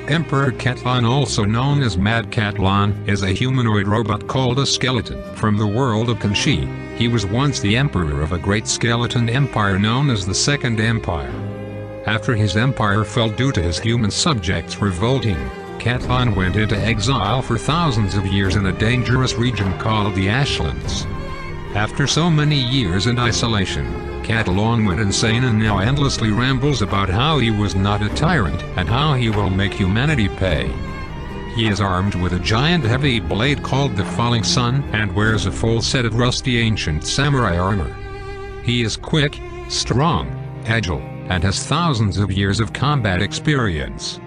Emperor Cat-Lon, also known as Mad Cat-Lon, is a humanoid robot called a skeleton from the world of Kanshi. He was once the emperor of a great skeleton empire known as the Second Empire. After his empire fell due to his human subjects revolting, Cat-Lon went into exile for thousands of years in a dangerous region called the Ashlands. After so many years in isolation, Cat-Lon went insane and now endlessly rambles about how he was not a tyrant and how he will make humanity pay. He is armed with a giant heavy blade called the Falling Sun and wears a full set of rusty ancient samurai armor. He is quick, strong, agile, and has thousands of years of combat experience.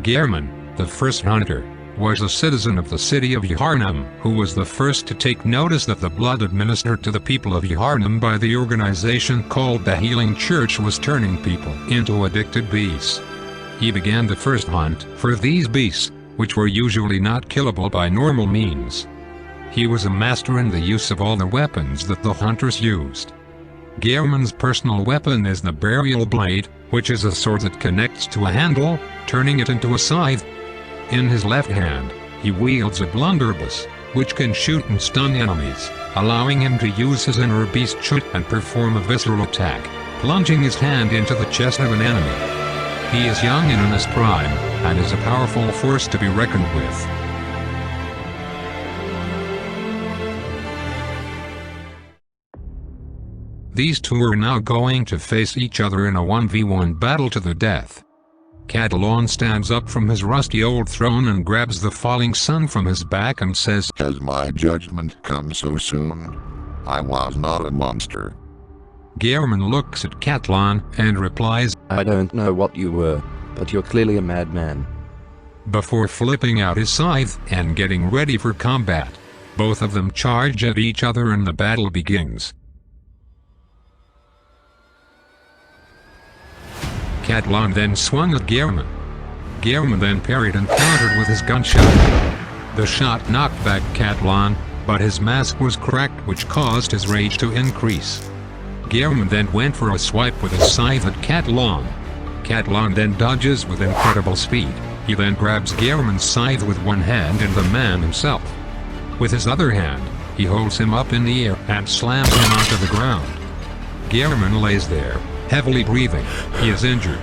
Gehrman, the first hunter, was a citizen of the city of Gehrman who was the first to take notice that the blood administered to the people of Gehrman by the organization called the Healing Church was turning people into addicted beasts. He began the first hunt for these beasts, which were usually not killable by normal means. He was a master in the use of all the weapons that the hunters used. Gehrman's personal weapon is the burial blade, which is a sword that connects to a handle, turning it into a scythe. In his left hand, he wields a blunderbuss, which can shoot and stun enemies, allowing him to use his inner beast shoot and perform a visceral attack, plunging his hand into the chest of an enemy. He is young and in his prime, and is a powerful force to be reckoned with. These two are now going to face each other in a 1v1 battle to the death. Cat-Lon stands up from his rusty old throne and grabs the Falling Sun from his back and says, "Has my judgment come so soon? I was not a monster." Gehrman looks at Cat-Lon and replies, "I don't know what you were, but you're clearly a madman," before flipping out his scythe and getting ready for combat. Both of them charge at each other and the battle begins. Cat-Lon then swung at Gehrman. Gehrman then parried and countered with his gunshot. The shot knocked back Cat-Lon, but his mask was cracked, which caused his rage to increase. Gehrman then went for a swipe with his scythe at Cat-Lon. Cat-Lon then dodges with incredible speed. He then grabs Gehrman's scythe with one hand and the man himself. With his other hand, he holds him up in the air and slams him onto the ground. Gehrman lays there, heavily breathing. He is injured.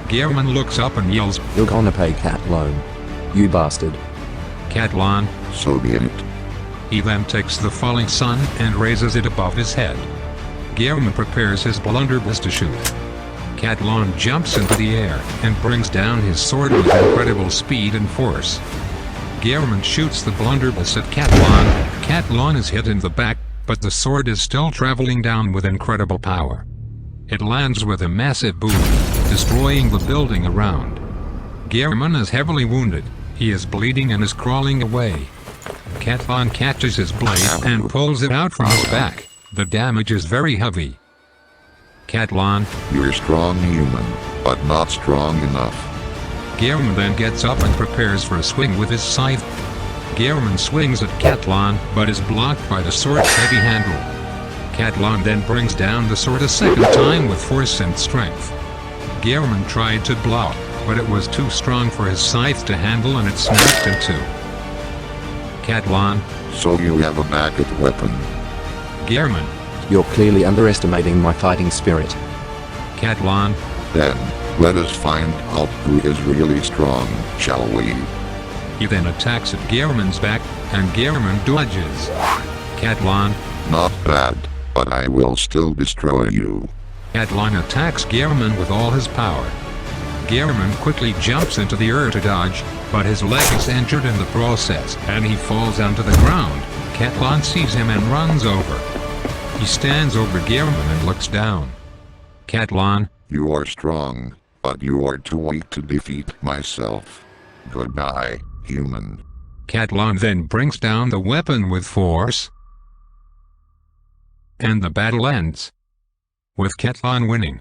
Gehrman looks up and yells, "You're gonna pay, Cat-Lon. You bastard." Cat-Lon, So be it. he then takes the Falling Sun and raises it above his head. Gehrman prepares his blunderbuss to shoot. Cat-Lon jumps into the air and brings down his sword with incredible speed and force. Gehrman shoots the blunderbuss at Cat-Lon. Cat-Lon is hit in the back, but the sword is still traveling down with incredible power. It lands with a massive boom, destroying the building around. Gehrman is heavily wounded. He is bleeding and is crawling away. Cat-Lon catches his blade and pulls it out from his back. The damage is very heavy. Cat-Lon, You're strong human, but not strong enough. Gehrman then gets up and prepares for a swing with his scythe. Gehrman swings at Cat-Lon, but is blocked by the sword's heavy handle. Cat-Lon then brings down the sword a second time with force and strength. Gehrman tried to block, but it was too strong for his scythe to handle and it snapped in two. Cat-Lon, So you have a backup weapon. Gehrman, "You're clearly underestimating my fighting spirit." Cat-Lon, Then, let us find out who is really strong, shall we? he then attacks at Gehrman's back, and Gehrman dodges. Cat-Lon, Not bad, but I will still destroy you. Cat-Lon attacks Gehrman with all his power. Gehrman quickly jumps into the air to dodge, but his leg is injured in the process, and he falls onto the ground. Cat-Lon sees him and runs over. He stands over Gehrman and looks down. Cat-Lon, You are strong, but you are too weak to defeat myself. Goodbye, human. Cat-Lon then brings down the weapon with force, and the battle ends, with Cat-Lon winning.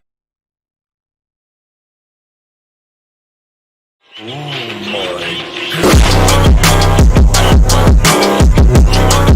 Oh my God.